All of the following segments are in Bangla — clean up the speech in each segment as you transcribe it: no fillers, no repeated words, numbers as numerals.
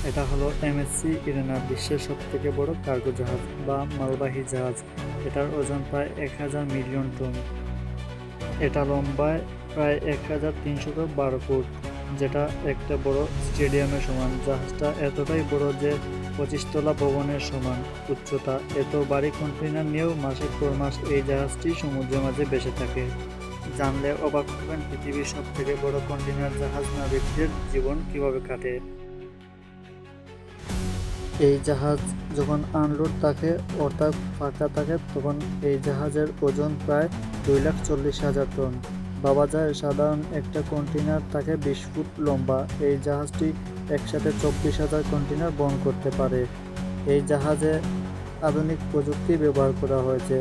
এটা হলো এমএসসি ইরেনা, বিশ্বের সবথেকে বড় কার্গো জাহাজ বা মালবাহী জাহাজ। এটার ওজন প্রায় 1000 মিলিয়ন টন। এটা লম্বায় প্রায় 1312 ফুট, যেটা একটা বড় স্টেডিয়ামের সমান। জাহাজটা এতটাই বড় যে 25 তলা ভবনের সমান উচ্চতা। এত ভারী কন্টেইনার নিয়েও মাসের পর মাস এই জাহাজটি সমুদ্রের মাঝে ভেসে থাকে। জানলে অবাক হবেন পৃথিবীর সবথেকে বড় কন্টেইনার জাহাজ নাবিকদের জীবন কিভাবে কাটে। এই জাহাজ যখন আনলোড থাকে অর্থাৎ ফাঁকা থাকে, তখন এই জাহাজের ওজন প্রায় 2,40,000 টন। ভাবা যায় সাধারণ একটা কন্টেইনার থাকে 20 ফুট লম্বা। এই জাহাজটি একসাথে 24,000 কন্টেইনার বহন করতে পারে। এই জাহাজে আধুনিক প্রযুক্তি ব্যবহার করা হয়েছে,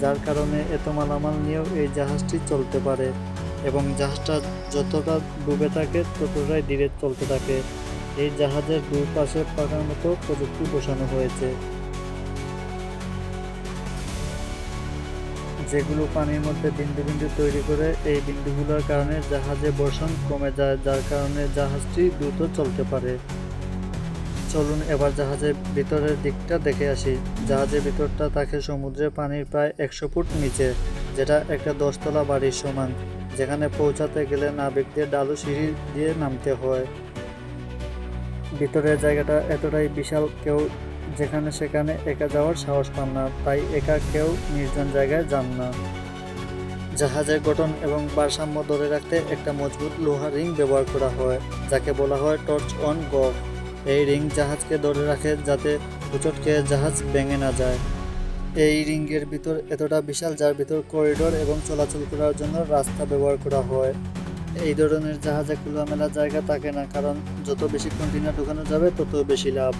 যার কারণে এত মালামাল নিয়েও এই জাহাজটি চলতে পারে এবং জাহাজটা যতটা ডুবে থাকে ততটাই ধীরে চলতে থাকে। এই জাহাজের দুই পাশে পাখার মতো প্রযুক্তি বসানো হয়েছে, যেগুলো পানির মধ্যে বিন্দু বিন্দু তৈরি করে। এই বিন্দুগুলোর কারণে জাহাজে বর্ষণ কমে যায়, যার কারণে জাহাজটি দ্রুত চলতে পারে। চলুন এবার জাহাজের ভিতরের দিকটা দেখে আসি। জাহাজের ভিতরটা থাকে সমুদ্রের পানির প্রায় 100 ফুট নিচে, যেটা একটা 10 তলা বাড়ির সমান, যেখানে পৌঁছাতে গেলে নাবিকদের ঢালু সিঁড়ি দিয়ে নামতে হয়। ভিতরের জায়গাটা এতটাই বিশাল, কেউ যেখানে সেখানে একা যাওয়ার সাহস পান না, তাই একা কেউ নির্জন জায়গায় যান না। জাহাজের গঠন এবং ভারসাম্য ধরে রাখতে একটা মজবুত লোহার রিং ব্যবহার করা হয়, যাকে বলা হয় টর্চ অন গক। এই রিং জাহাজকে ধরে রাখে যাতে হোঁচট খেয়ে জাহাজ ভেঙে না যায়। এই রিংয়ের ভিতর এতটা বিশাল, যার ভিতর করিডোর এবং চলাচল করার জন্য রাস্তা ব্যবহার করা হয়। এই ধরনের জাহাজে খোলামেলা জায়গা থাকে না, কারণ যত বেশি কন্টেইনার ঢোকানো যাবে তত বেশি লাভ।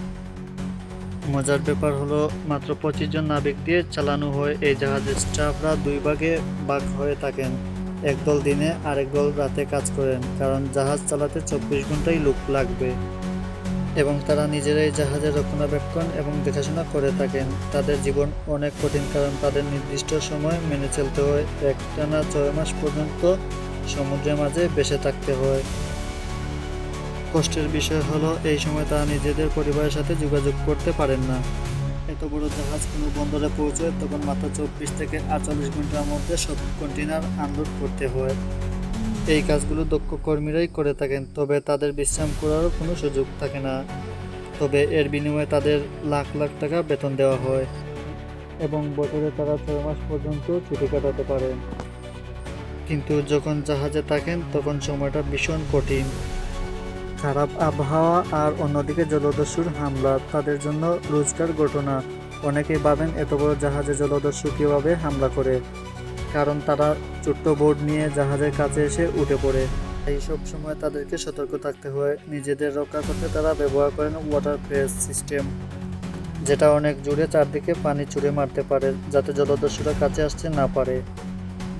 মজার ব্যাপার হলো মাত্র 25 জন নাবিক দিয়ে চালানো হয় এই জাহাজের। স্টাফরা দুই ভাগে ভাগ হয়ে থাকেন, একদল দিনে আর একদল রাতে কাজ করেন, কারণ জাহাজ চালাতে 24 ঘন্টাই লোক লাগবে এবং তারা নিজেরাই জাহাজের রক্ষণাবেক্ষণ এবং দেখাশোনা করে থাকেন। তাদের জীবন অনেক কঠিন, কারণ তাদের নির্দিষ্ট সময় মেনে চলতে হয়। একটানা 6 মাস পর্যন্ত সমুদ্রের মাঝে ভেসে থাকতে হয়। কষ্টের বিষয় হলো এই সময় তারা নিজেদের পরিবারের সাথে যোগাযোগ করতে পারেন না। এত বড় জাহাজ কোনো বন্দরে পৌঁছয় তখন মাত্র 24 থেকে 48 ঘন্টার মধ্যে সব কন্টেইনার আনলোড করতে হয়। এই কাজগুলো দক্ষ কর্মীরাই করে থাকেন, তবে তাদের বিশ্রাম করারও কোনো সুযোগ থাকে না। তবে এর বিনিময়ে তাদের লাখ লাখ টাকা বেতন দেওয়া হয় এবং বছরে তারা 6 মাস পর্যন্ত ছুটি কাটাতে পারেন। কিন্তু যখন জাহাজে থাকেন তখন সময়টা ভীষণ কঠিন। খারাপ আবহাওয়া আর অন্যদিকে জলদস্যুর হামলা তাদের জন্য রোজকার ঘটনা। অনেকেই ভাবেন এত বড় জাহাজে জলদস্যু কীভাবে হামলা করে, কারণ তারা ছোট্ট বোট নিয়ে জাহাজের কাছে এসে উঠে পড়ে। এই সব সময় তাদেরকে সতর্ক থাকতে হয়। নিজেদের রক্ষা করতে তারা ব্যবহার করেন ওয়াটার প্রেস সিস্টেম, যেটা অনেক জোরে চারদিকে পানি ছুঁড়ে মারতে পারে, যাতে জলদস্যুরা কাছে আসতে না পারে।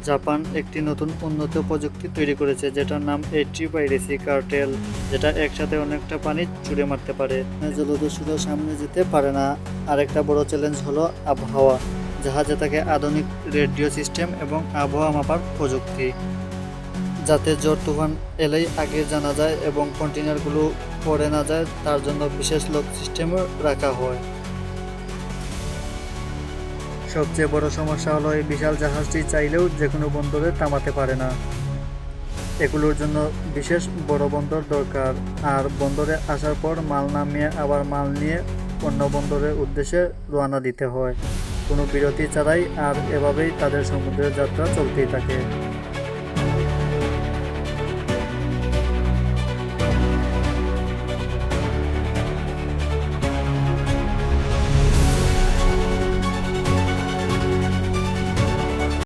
জাপান একটি নতুন উন্নত প্রযুক্তি তৈরি করেছে, যেটার নাম এন্টি পাইরেসি কার্টেল, যেটা একসাথে অনেকটা পানি ছুঁড়ে মারতে পারে। জলদস্যুরা সামনে যেতে পারে না। আরেকটা বড় চ্যালেঞ্জ হলো আবহাওয়া। জাহাজে থাকে আধুনিক রেডিও সিস্টেম এবং আবহাওয়া মাপার প্রযুক্তি, যাতে ঝড় তুফান এলেই আগে জানা যায় এবং কন্টেইনারগুলো পড়ে না যায়, তার জন্য বিশেষ লক সিস্টেমও রাখা হয়। সবচেয়ে বড় সমস্যা হলো এই বিশাল জাহাজটি চাইলেও যে কোনো বন্দরে থামাতে পারে না। এগুলোর জন্য বিশেষ বড় বন্দর দরকার, আর বন্দরে আসার পর মাল নামিয়ে আবার মাল নিয়ে অন্য বন্দরের উদ্দেশ্যে রওনা দিতে হয় কোনো বিরতি ছাড়াই। আর এভাবেই তাদের সমুদ্রের যাত্রা চলতেই থাকে।